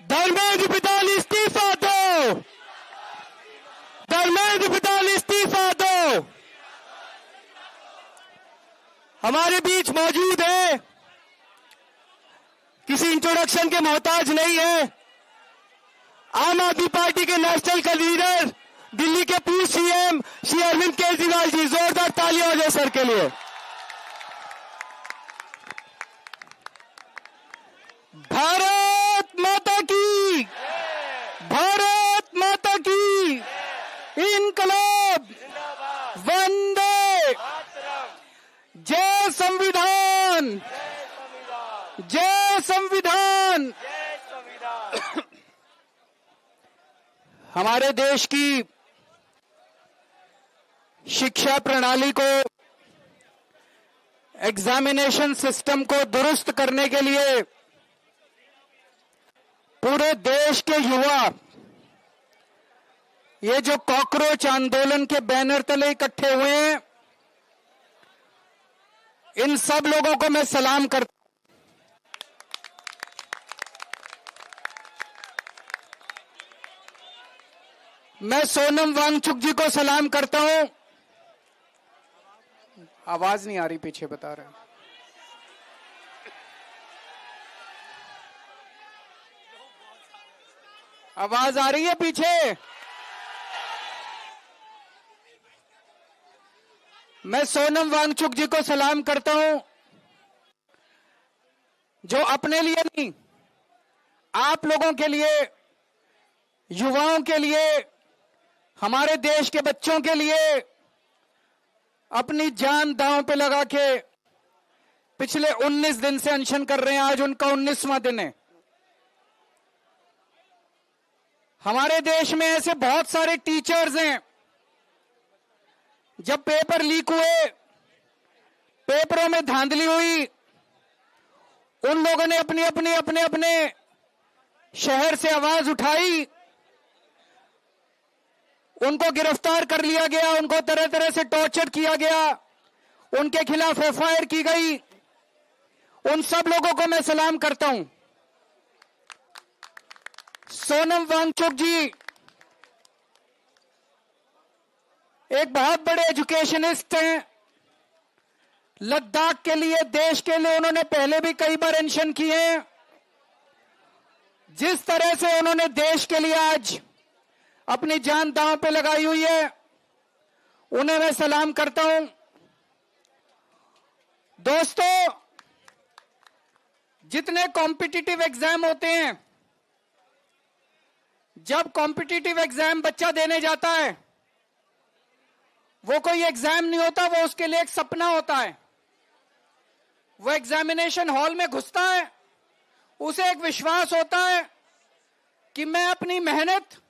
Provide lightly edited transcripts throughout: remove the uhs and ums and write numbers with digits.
धर्मेंद्र प्रधान इस्तीफा दो, धर्मेंद्र प्रधान इस्तीफा दो। हमारे बीच मौजूद है, किसी इंट्रोडक्शन के मोहताज नहीं है, आम आदमी पार्टी के नेशनल का लीडर, दिल्ली के पूर्व सीएम श्री अरविंद केजरीवाल जी। जोरदार तालियां हो जाए सर के लिए। भारत माता की, भारत माता की, इनकलाब, वंदे, जय संविधान, जय संविधान। हमारे देश की शिक्षा प्रणाली को, एग्जामिनेशन सिस्टम को दुरुस्त करने के लिए पूरे देश के युवा ये जो कॉकरोच आंदोलन के बैनर तले इकट्ठे हुए हैं, इन सब लोगों को मैं सलाम करता हूं। मैं सोनम वांगचुक जी को सलाम करता हूं। आवाज नहीं आ रही, पीछे बता रहे हैं। आवाज आ रही है पीछे? मैं सोनम वांगचुक जी को सलाम करता हूं, जो अपने लिए नहीं, आप लोगों के लिए, युवाओं के लिए, हमारे देश के बच्चों के लिए अपनी जान दांव पे लगा के पिछले 19 दिन से अनशन कर रहे हैं। आज उनका 19वां दिन है। हमारे देश में ऐसे बहुत सारे टीचर्स हैं, जब पेपर लीक हुए, पेपरों में धांधली हुई, उन लोगों ने अपने अपने शहर से आवाज उठाई, उनको गिरफ्तार कर लिया गया, उनको तरह तरह से टॉर्चर किया गया, उनके खिलाफ एफआईआर की गई। उन सब लोगों को मैं सलाम करता हूं। सोनम वांगचुक जी एक बहुत बड़े एजुकेशनिस्ट हैं। लद्दाख के लिए, देश के लिए उन्होंने पहले भी कई बार अनशन किए हैं। जिस तरह से उन्होंने देश के लिए आज अपनी जान दांव पे लगाई हुई है, उन्हें मैं सलाम करता हूं। दोस्तों, जितने कॉम्पिटिटिव एग्जाम होते हैं, जब कॉम्पिटिटिव एग्जाम बच्चा देने जाता है, वो कोई एग्जाम नहीं होता, वो उसके लिए एक सपना होता है। वो एग्जामिनेशन हॉल में घुसता है, उसे एक विश्वास होता है कि मैं अपनी मेहनत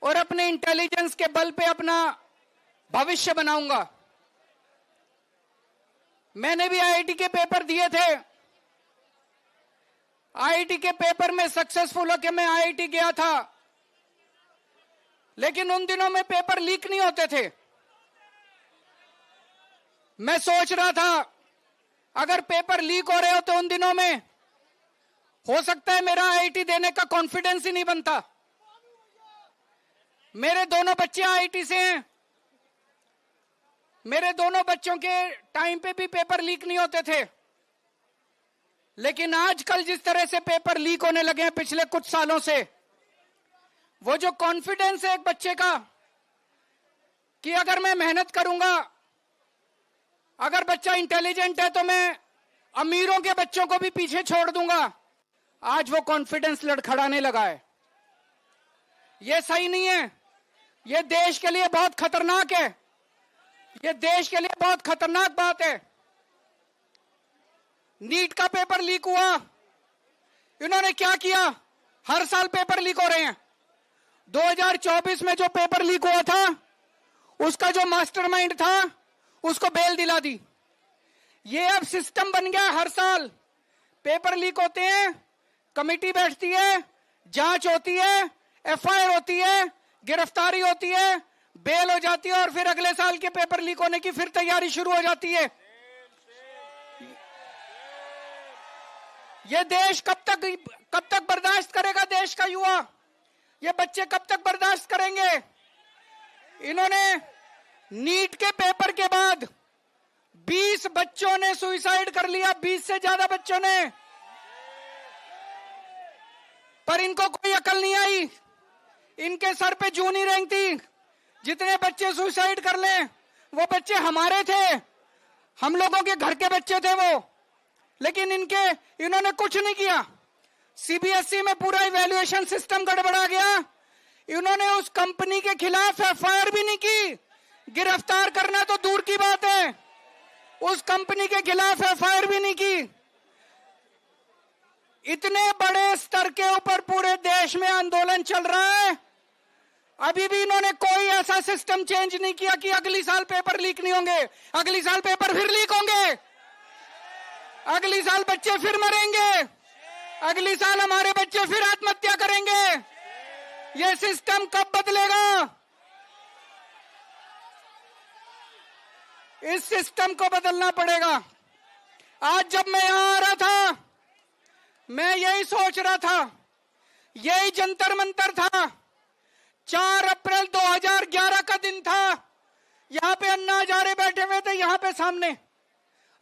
और अपने इंटेलिजेंस के बल पे अपना भविष्य बनाऊंगा। मैंने भी आईआईटी के पेपर दिए थे। आईआईटी के पेपर में सक्सेसफुल होकर मैं आईआईटी गया था, लेकिन उन दिनों में पेपर लीक नहीं होते थे। मैं सोच रहा था, अगर पेपर लीक हो रहे होते उन दिनों में, हो सकता है मेरा आईआईटी देने का कॉन्फिडेंस ही नहीं बनता। मेरे दोनों बच्चे आईआईटी से हैं। मेरे दोनों बच्चों के टाइम पे भी पेपर लीक नहीं होते थे। लेकिन आजकल जिस तरह से पेपर लीक होने लगे हैं पिछले कुछ सालों से, वो जो कॉन्फिडेंस है एक बच्चे का कि अगर मैं मेहनत करूंगा, अगर बच्चा इंटेलिजेंट है तो मैं अमीरों के बच्चों को भी पीछे छोड़ दूंगा, आज वो कॉन्फिडेंस लड़खड़ाने लगा है। ये सही नहीं है। ये देश के लिए बहुत खतरनाक है। ये देश के लिए बहुत खतरनाक बात है। नीट का पेपर लीक हुआ, इन्होंने क्या किया? हर साल पेपर लीक हो रहे हैं। 2024 में जो पेपर लीक हुआ था, उसका जो मास्टरमाइंड था, उसको बेल दिला दी। ये अब सिस्टम बन गया। हर साल पेपर लीक होते हैं, कमेटी बैठती है, जांच होती है, एफआईआर होती है, गिरफ्तारी होती है, बेल हो जाती है, और फिर अगले साल के पेपर लीक होने की फिर तैयारी शुरू हो जाती है। ये देश कब तक बर्दाश्त करेगा? देश का युवा, ये बच्चे कब तक बर्दाश्त करेंगे? इन्होंने नीट के पेपर के बाद 20 बच्चों ने सुसाइड कर लिया, 20 से ज्यादा बच्चों ने, पर इनको कोई अकल नहीं आई। इनके सर पे जूं नहीं रेंगती। जितने बच्चे सुसाइड कर लें वो बच्चे हमारे थे, हम लोगों के घर के बच्चे थे वो, लेकिन इन्होंने कुछ नहीं किया। सीबीएसई में पूरा इवैल्यूएशन सिस्टम गड़बड़ा गया। इन्होंने उस कंपनी के खिलाफ एफआईआर भी नहीं की। गिरफ्तार करना तो दूर की बात है, उस कंपनी के खिलाफ एफआईआर भी नहीं की। इतने बड़े स्तर के ऊपर पूरे देश में आंदोलन चल रहा है, अभी भी इन्होंने कोई ऐसा सिस्टम चेंज नहीं किया कि अगली साल पेपर लीक नहीं होंगे। अगली साल पेपर फिर लीक होंगे, अगली साल बच्चे फिर मरेंगे, अगली साल हमारे बच्चे फिर आत्महत्या करेंगे। ये सिस्टम कब बदलेगा? इस सिस्टम को बदलना पड़ेगा। आज जब मैं यहां आ रहा था, मैं यही सोच रहा था, यही जंतर मंतर था। 4 अप्रैल 2011 का दिन था। यहां पे अन्ना हजारे बैठे हुए थे, यहां पे सामने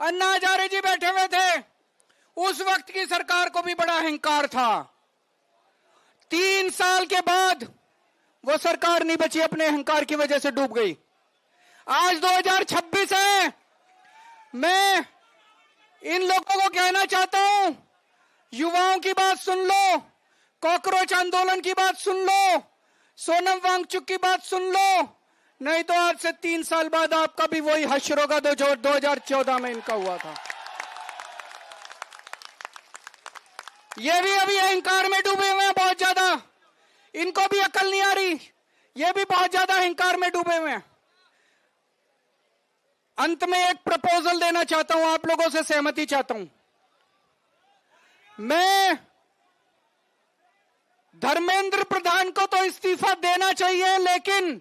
अन्ना हजारे जी बैठे हुए थे। उस वक्त की सरकार को भी बड़ा अहंकार था। 3 साल के बाद वो सरकार नहीं बची, अपने अहंकार की वजह से डूब गई। आज 2026 है। मैं इन लोगों को कहना चाहता हूं, युवाओं की बात सुन लो, कॉकरोच आंदोलन की बात सुन लो, सोनम वांगचुक की बात सुन लो, नहीं तो आज से 3 साल बाद आपका भी वही हश्र होगा जो 2014 में इनका हुआ था। ये भी अभी अहंकार में डूबे हुए हैं बहुत ज्यादा, इनको भी अकल नहीं आ रही, ये भी बहुत ज्यादा अहंकार में डूबे हुए हैं। अंत में एक प्रपोजल देना चाहता हूं, आप लोगों से सहमति चाहता हूं। मैं धर्मेंद्र प्रधान को तो इस्तीफा देना चाहिए, लेकिन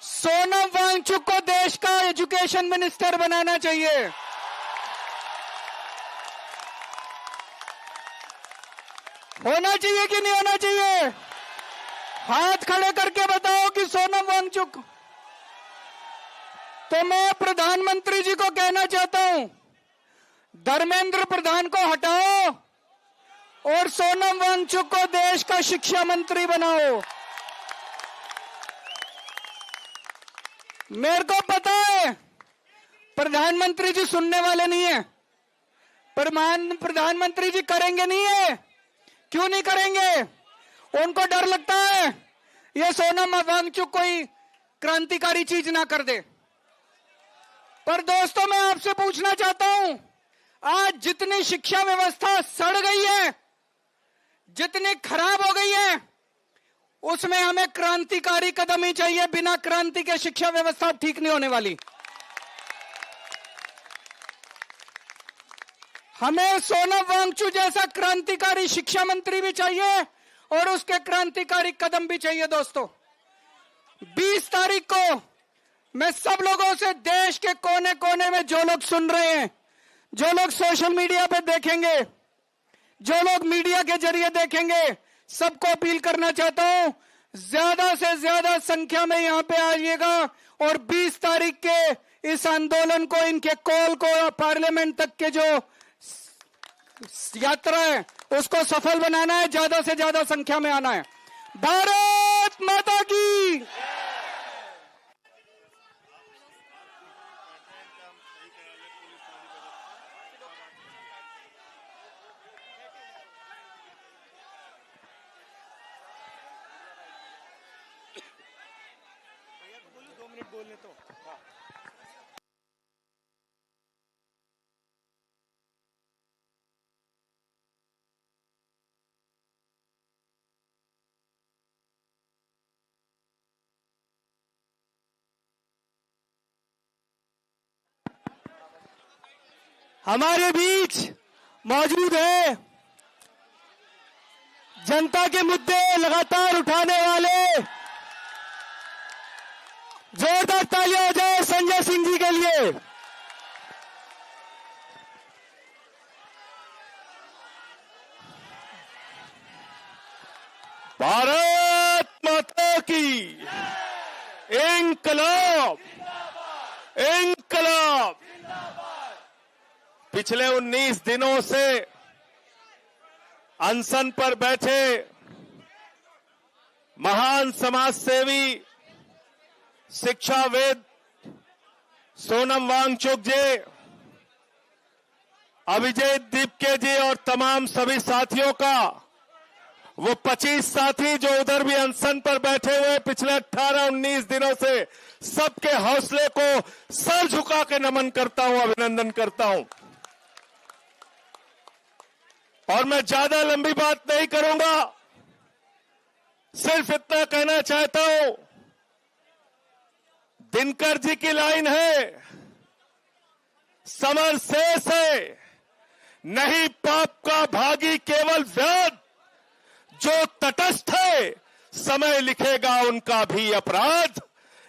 सोनम वांगचुक को देश का एजुकेशन मिनिस्टर बनाना चाहिए। होना चाहिए कि नहीं होना चाहिए? हाथ खड़े करके बताओ कि सोनम वांगचुक। तो मैं प्रधानमंत्री जी को कहना चाहता हूं, धर्मेंद्र प्रधान को हटाओ और सोनम वांगचुक को देश का शिक्षा मंत्री बनाओ। मेरे को पता है प्रधानमंत्री जी सुनने वाले नहीं है, प्रधानमंत्री जी करेंगे नहीं है। क्यों नहीं करेंगे? उनको डर लगता है ये सोनम वांगचुक कोई क्रांतिकारी चीज ना कर दे। पर दोस्तों, मैं आपसे पूछना चाहता हूं, आज जितनी शिक्षा व्यवस्था सड़ गई है, जितनी खराब हो गई है, उसमें हमें क्रांतिकारी कदम ही चाहिए। बिना क्रांति के शिक्षा व्यवस्था ठीक नहीं होने वाली। हमें सोनम वांगचुक जैसा क्रांतिकारी शिक्षा मंत्री भी चाहिए और उसके क्रांतिकारी कदम भी चाहिए। दोस्तों, 20 तारीख को मैं सब लोगों से, देश के कोने कोने में जो लोग सुन रहे हैं, जो लोग सोशल मीडिया पे देखेंगे, जो लोग मीडिया के जरिए देखेंगे, सबको अपील करना चाहता हूं, ज्यादा से ज्यादा संख्या में यहां पे आइएगा और 20 तारीख के इस आंदोलन को, इनके कॉल को, पार्लियामेंट तक के जो यात्रा है उसको सफल बनाना है। ज्यादा से ज्यादा संख्या में आना है। भारत माता की। बोलने तो हमारे बीच मौजूद है जनता के मुद्दे लगातार उठाने वाले। जोरदार तालियां हो जाए संजय सिंह जी के लिए। भारत माता की इंकलाब, इंकलाब। पिछले 19 दिनों से अनशन पर बैठे महान समाज सेवी शिक्षाविद सोनम वांगचुक जी, अभिजीत दीपके जी और तमाम सभी साथियों का, वो 25 साथी जो उधर भी अनशन पर बैठे हुए पिछले 18-19 दिनों से, सबके हौसले को सर झुका के नमन करता हूं, अभिनंदन करता हूं। और मैं ज्यादा लंबी बात नहीं करूंगा, सिर्फ इतना कहना चाहता हूं, दिनकर जी की लाइन है, समर शेष है नहीं पाप का भागी केवल व्याध, जो तटस्थ है समय लिखेगा उनका भी अपराध।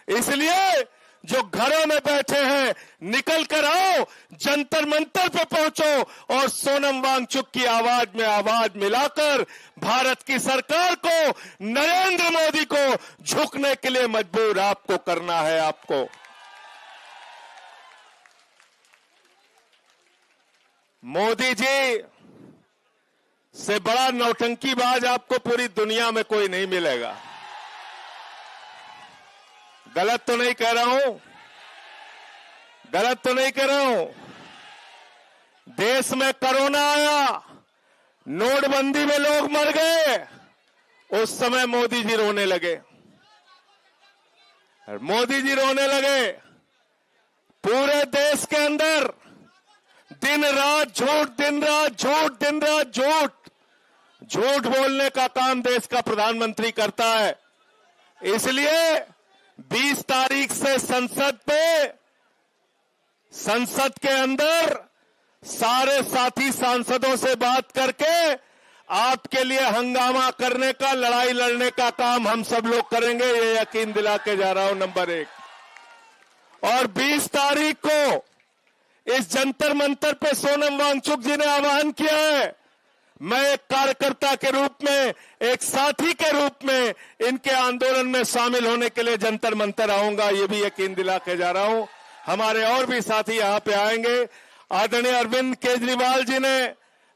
इसलिए जो घरों में बैठे हैं निकल कर आओ, जंतर मंतर पे पहुंचो और सोनम वांगचुक की आवाज में आवाज मिलाकर भारत की सरकार को, नरेंद्र मोदी को झुकने के लिए मजबूर आपको करना है। आपको मोदी जी से बड़ा नौटंकीबाज आपको पूरी दुनिया में कोई नहीं मिलेगा। गलत तो नहीं कह रहा हूं, गलत तो नहीं कह रहा हूं। देश में कोरोना आया, नोटबंदी में लोग मर गए, उस समय मोदी जी रोने लगे, मोदी जी रोने लगे। पूरे देश के अंदर दिन रात झूठ, दिन रात झूठ, दिन रात झूठ, झूठ बोलने का काम देश का प्रधानमंत्री करता है। इसलिए 20 तारीख से संसद के अंदर सारे साथी सांसदों से बात करके आपके लिए हंगामा करने का, लड़ाई लड़ने का काम हम सब लोग करेंगे, ये यकीन दिला के जा रहा हूं। नंबर 1। और 20 तारीख को इस जंतर मंतर पे सोनम वांगचुक जी ने आह्वान किया है। मैं एक कार्यकर्ता के रूप में, एक साथी के रूप में इनके आंदोलन में शामिल होने के लिए जंतर मंतर आऊंगा, ये भी यकीन दिला के जा रहा हूं। हमारे और भी साथी यहां पे आएंगे। आदरणीय अरविंद केजरीवाल जी ने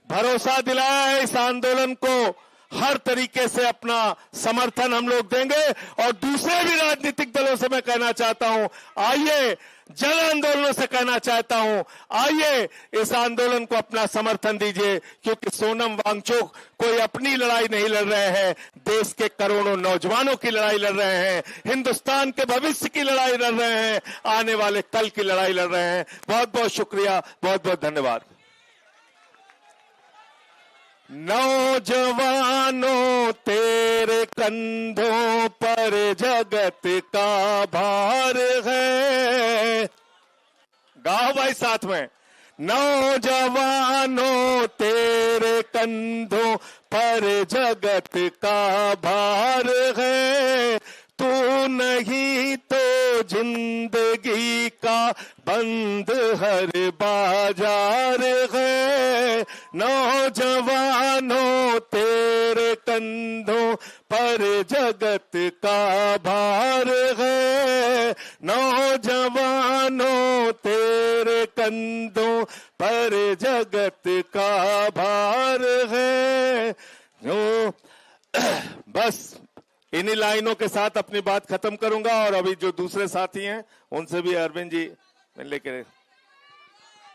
भरोसा दिलाया है, इस आंदोलन को हर तरीके से अपना समर्थन हम लोग देंगे। और दूसरे भी राजनीतिक दलों से मैं कहना चाहता हूं, आइए, जन आंदोलनों से कहना चाहता हूं, आइए इस आंदोलन को अपना समर्थन दीजिए, क्योंकि सोनम वांगचुक कोई अपनी लड़ाई नहीं लड़ रहे हैं, देश के करोड़ों नौजवानों की लड़ाई लड़ रहे हैं, हिंदुस्तान के भविष्य की लड़ाई लड़ रहे हैं, आने वाले कल की लड़ाई लड़ रहे हैं। बहुत बहुत शुक्रिया, बहुत बहुत धन्यवाद। नौजवानों तेरे कंधों पर जगत का भार है, गाओ भाई साथ में। नौजवानों तेरे कंधों पर जगत का भार है, तू नहीं तो जिंदगी का बंद हर बाजार है। नौजवानों तेरे कंधों पर जगत का भार है, नौजवानों तेरे कंधों पर जगत का भार है। बस इन्हीं लाइनों के साथ अपनी बात खत्म करूंगा और अभी जो दूसरे साथी हैं उनसे भी अरविंद जी लेके